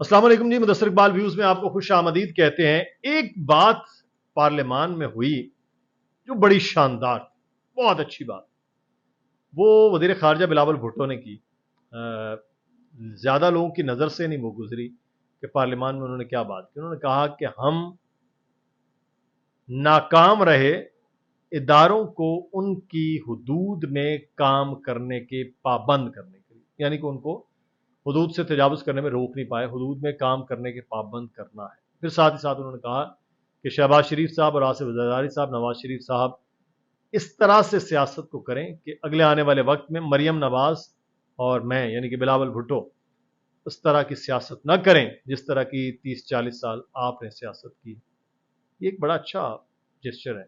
अस्सलाम वालेकुम जी, मुदस्सिर इकबाल व्यूज में आपको खुश आमदीद कहते हैं। एक बात पार्लियामान में हुई जो बड़ी शानदार, बहुत अच्छी बात, वो वजीर खारजा बिलावल भुट्टो ने की। ज्यादा लोगों की नजर से नहीं वो गुजरी कि पार्लियामान में उन्होंने क्या बात की। उन्होंने कहा कि हम नाकाम रहे इदारों को उनकी हुदूद में काम करने के पाबंद करने के लिए, यानी कि उनको हुदूद से तजावुज करने में रोक नहीं पाए, हुदूद में काम करने के पाबंद करना है। फिर साथ ही साथ उन्होंने कहा कि शहबाज शरीफ साहब और आसिफ जरदारी साहब, नवाज शरीफ साहब इस तरह से सियासत को करें कि अगले आने वाले वक्त में मरियम नवाज और मैं यानी कि बिलावल भुट्टो उस तरह की सियासत न करें जिस तरह की 30-40 साल आपने सियासत की। ये एक बड़ा अच्छा जेस्चर है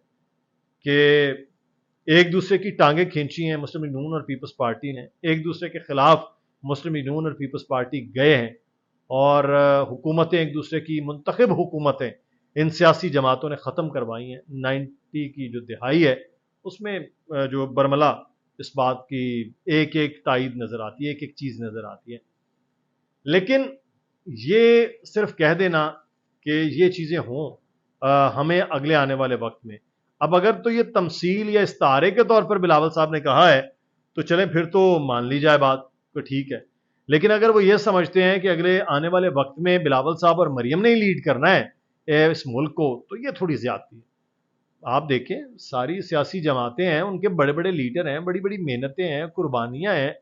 कि एक दूसरे की टांगें खींची हैं मुस्लिम लीग नून और पीपल्स पार्टी ने, एक दूसरे के खिलाफ मुस्लिम लीग नून और पीपल्स पार्टी गए हैं और हुकूमतें, एक दूसरे की मुंतखब हुकूमतें इन सियासी जमातों ने ख़त्म करवाई हैं। 90 की जो दिहाई है उसमें जो बरमला इस बात की एक एक तायद नज़र आती है, एक एक चीज़ नज़र आती है। लेकिन ये सिर्फ कह देना कि ये चीज़ें हों हमें अगले आने वाले वक्त में, अब अगर तो ये तमसील या इस्तारे के तौर पर बिलावल साहब ने कहा है तो चलें, फिर तो मान ली जाए बात, तो ठीक है। लेकिन अगर वो ये समझते हैं कि अगले आने वाले वक्त में बिलावल साहब और मरियम ने ही लीड करना है इस मुल्क को, तो ये थोड़ी ज्यादती है। आप देखें, सारी सियासी जमातें हैं, उनके बड़े बड़े लीडर हैं, बड़ी बड़ी मेहनतें हैं, कुर्बानियां हैं,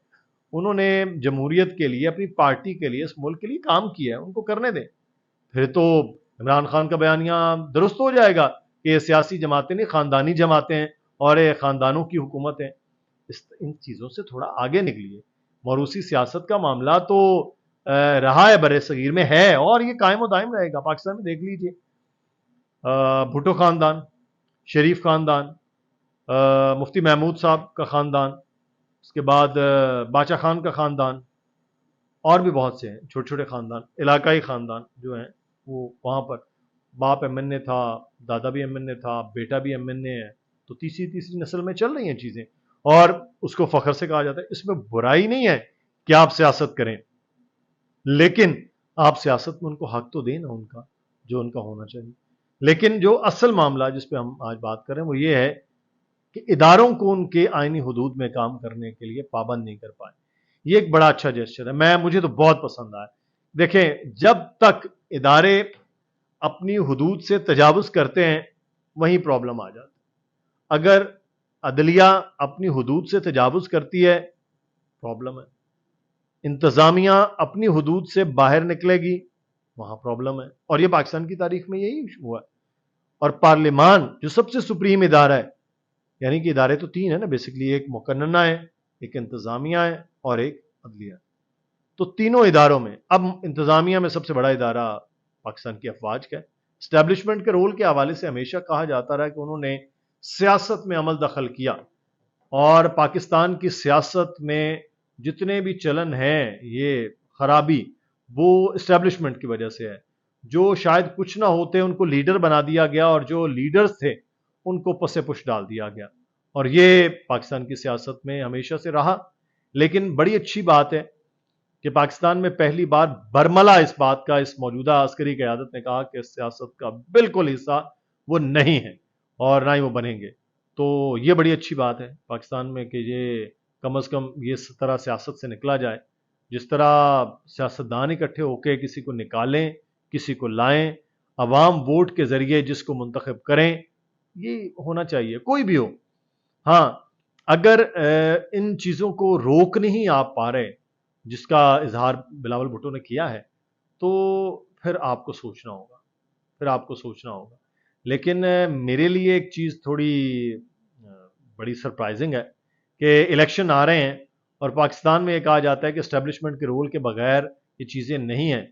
उन्होंने जमहूरियत के लिए, अपनी पार्टी के लिए, इस मुल्क के लिए काम किया है, उनको करने दें। फिर तो इमरान खान का बयानिया दुरुस्त हो जाएगा कि ये सियासी जमातें नहीं, खानदानी जमातें हैं और ये खानदानों की हुकूमत है। इन चीज़ों से थोड़ा आगे निकलिए। मौरूसी सियासत का मामला तो रहा है, बड़े सगीर में है और ये कायम दायम रहेगा। पाकिस्तान में देख लीजिए, भुट्टो खानदान, शरीफ खानदान, मुफ्ती महमूद साहब का खानदान, उसके बाद बादशाह खान का खानदान, और भी बहुत से हैं छोटे छोटे खानदान, इलाकाई खानदान जो हैं, वो वहाँ पर बाप एमएनए था, दादा भी एमएनए था, बेटा भी एमएनए है, तो तीसरी तीसरी नस्ल में चल रही हैं चीज़ें और उसको फख्र से कहा जाता है। इसमें बुराई नहीं है कि आप सियासत करें, लेकिन आप सियासत में उनको हक तो दें ना उनका, जो उनका होना चाहिए। लेकिन जो असल मामला जिस पे हम आज बात कर रहे हैं वो ये है कि इदारों को उनके आईनी हुदूद में काम करने के लिए पाबंद नहीं कर पाए। ये एक बड़ा अच्छा जेस्चर है, मुझे तो बहुत पसंद आया। देखें, जब तक इदारे अपनी हुदूद से तजावुज करते हैं वहीं प्रॉब्लम आ जाती है। अगर अदलिया अपनी हुदूद से तजावुज करती है, प्रॉब्लम है। इंतजामिया अपनी हुदूद से बाहर निकलेगी, वहां प्रॉब्लम है। और यह पाकिस्तान की तारीख में यही हुआ है। और पार्लियामान जो सबसे सुप्रीम इदारा है, यानी कि इदारे तो तीन है ना बेसिकली, एक मुकन्नना है, एक इंतजामिया है और एक अदलिया। तो तीनों इदारों में अब इंतजामिया में सबसे बड़ा इदारा पाकिस्तान की अफवाज का है। स्टैब्लिशमेंट के रोल के हवाले से हमेशा कहा जाता रहा कि उन्होंने सियासत में अमल दखल किया और पाकिस्तान की सियासत में जितने भी चलन हैं, ये खराबी, वो इस्टेब्लिशमेंट की वजह से है। जो शायद कुछ ना होते उनको लीडर बना दिया गया और जो लीडर्स थे उनको पसे पुश डाल दिया गया, और ये पाकिस्तान की सियासत में हमेशा से रहा। लेकिन बड़ी अच्छी बात है कि पाकिस्तान में पहली बार बरमला इस बात का, इस मौजूदा अस्करी क़यादत ने कहा कि सियासत का बिल्कुल हिस्सा वो नहीं है और ना ही वो बनेंगे। तो ये बड़ी अच्छी बात है पाकिस्तान में कि ये कम अज़ कम ये इस तरह सियासत से निकला जाए। जिस तरह सियासतदान इकट्ठे होकर किसी को निकालें, किसी को लाएं, अवाम वोट के ज़रिए जिसको मुंतखब करें, ये होना चाहिए, कोई भी हो। हाँ, अगर इन चीज़ों को रोक नहीं आप पा रहे, जिसका इजहार बिलावल भुट्टो ने किया है, तो फिर आपको सोचना होगा, फिर आपको सोचना होगा। लेकिन मेरे लिए एक चीज़ थोड़ी बड़ी सरप्राइजिंग है कि इलेक्शन आ रहे हैं और पाकिस्तान में ये कहा जाता है कि एस्टेब्लिशमेंट के रोल के बगैर ये चीज़ें नहीं हैं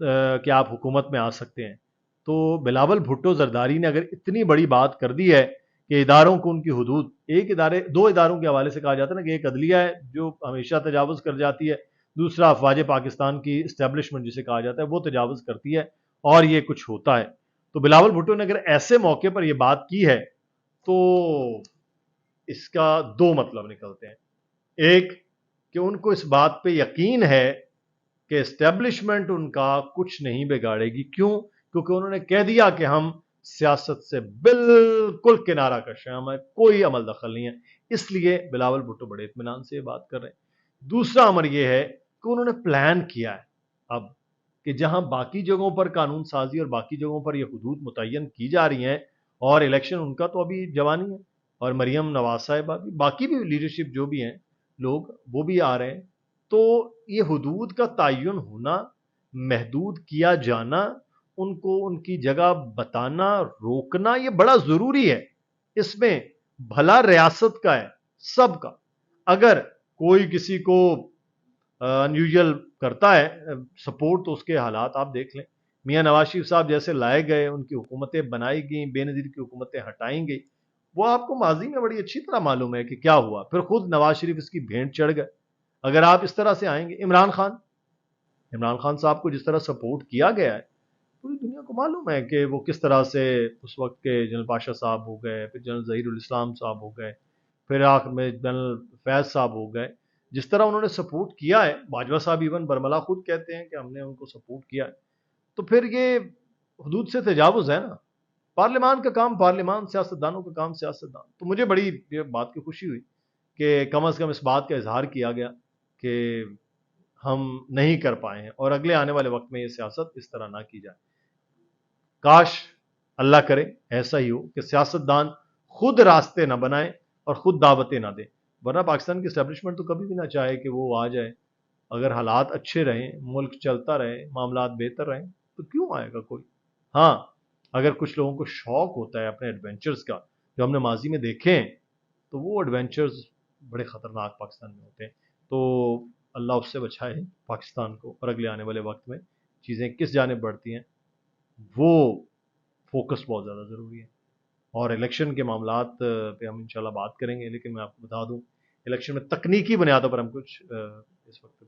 कि आप हुकूमत में आ सकते हैं। तो बिलावल भुट्टो जरदारी ने अगर इतनी बड़ी बात कर दी है कि इदारों को उनकी हुदूद, एक इदारे, दो इदारों के हवाले से कहा जाता है ना कि एक अदलिया है जो हमेशा तजावुज़ कर जाती है, दूसरा अफवाज पाकिस्तान की इस्टेब्लिशमेंट जिसे कहा जाता है वो तजावुज़ करती है, और ये कुछ होता है। तो बिलावल भुट्टो ने अगर ऐसे मौके पर यह बात की है तो इसका दो मतलब निकलते हैं। एक कि उनको इस बात पे यकीन है کہ اسٹیبلشمنٹ ان کا کچھ نہیں بگاڑے گی. کیوں؟ کیونکہ انہوں نے کہہ دیا کہ ہم سیاست سے بالکل کنارہ کش ہیں, ہمیں کوئی عمل دخل نہیں ہے. اس لیے بلاول بھٹو بڑے اطمینان سے یہ بات کر رہے ہیں. دوسرا امر یہ ہے کہ انہوں نے پلان کیا ہے اب کہ جہاں باقی جگہوں پر قانون سازی اور باقی جگہوں پر یہ حدود متعین کی جا رہی ہیں, اور الیکشن ان کا تو ابھی جوانی ہے, اور مریم نواز صاحبہ بھی, باقی بھی لیڈرشپ جو بھی ہیں لوگ وہ بھی آ رہے ہیں, تو یہ حدود کا تعین ہونا, محدود کیا جانا, ان کو ان کی جگہ بتانا, روکنا, یہ بڑا ضروری ہے. اس میں بھلا ریاست کا ہے, سب کا. اگر کوئی کسی کو انیوژل کرتا ہے سپورٹ, تو اس کے حالات آپ دیکھ لیں. میاں نواز شریف صاحب جیسے لائے گئے, ان کی حکومتیں بنائی گئیں, بے نظیر کی حکومتیں ہٹائیں گئی, وہ آپ کو ماضی میں بڑی اچھی طرح معلوم ہے کہ کیا ہوا. پھر خود نواز شریف اس کی بھینٹ چڑھ گئے. اگر آپ اس طرح سے آئیں گے, عمران خان صاحب کو جس طرح سپورٹ کیا گیا ہے, پوری دنیا کو معلوم ہے کہ وہ کس طرح سے اس وقت کے جنرل پاشا صاحب ہو گئے, پھر جنرل ظہیر الاسلام صاحب ہو گئے, پھر آخر میں جنرل فیض صاحب ہو گئے. جس طرح انہوں نے سپورٹ کیا ہے, باجوہ صاحب ایون برملا خود کہتے ہیں کہ ہم نے ان کو سپورٹ کیا ہے. تو پھر یہ حدود سے تجاوز ہے نا. پارلیمان کا کام پارلیمان, سیاستدانوں کا کام سیاستدان. تو مجھے بڑی یہ بات کی خوشی ہوئی کہ کم از کم اس بات کا اظہار کیا گیا کہ ہم نہیں کر پائے ہیں, اور اگلے آنے والے وقت میں یہ سیاست اس طرح نہ کی جائے. کاش اللہ کرے ایسا ہی ہو کہ سیاستدان خود راستے نہ بنائیں اور خود دعوتیں نہ دیں, ورنہ پاکستان کی اسٹیبلشمنٹ تو کبھی بھی نہ چاہے کہ وہ آ جائے. اگر حالات اچھے رہیں, ملک چلتا رہے, معاملات بہتر رہیں, تو کیوں آئے گا کوئی. ہاں, اگر کچھ لوگوں کو شوق ہوتا ہے اپنے ایڈونچرز کا, جو ہم نے ماضی میں دیکھے ہیں, تو وہ ایڈونچرز بڑے خطرناک پاکستان میں ہوتے ہیں. تو اللہ اس سے بچائے پاکستان کو, اور اگلے آنے والے وقت میں چیزیں کس جانب بڑھتی ہیں وہ فوکس بہت زیادہ ضروری ہے. اور الیکشن کے معاملات پہ ہم انشاءاللہ بات کریں گے, لیکن میں آپ کو بتا دوں الیکشن میں تکنیکی بنیادوں پر ہم کچھ اس وقت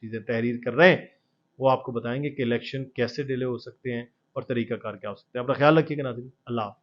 چیزیں تحریر کر رہے ہیں, وہ آپ کو بتائیں گے کہ الیکشن کیسے ڈیلے ہو سکتے ہیں اور طریقہ کار کیا ہو سکتے ہیں. اپنا خیال رکھیے گا ناظرین. اللہ حافظ.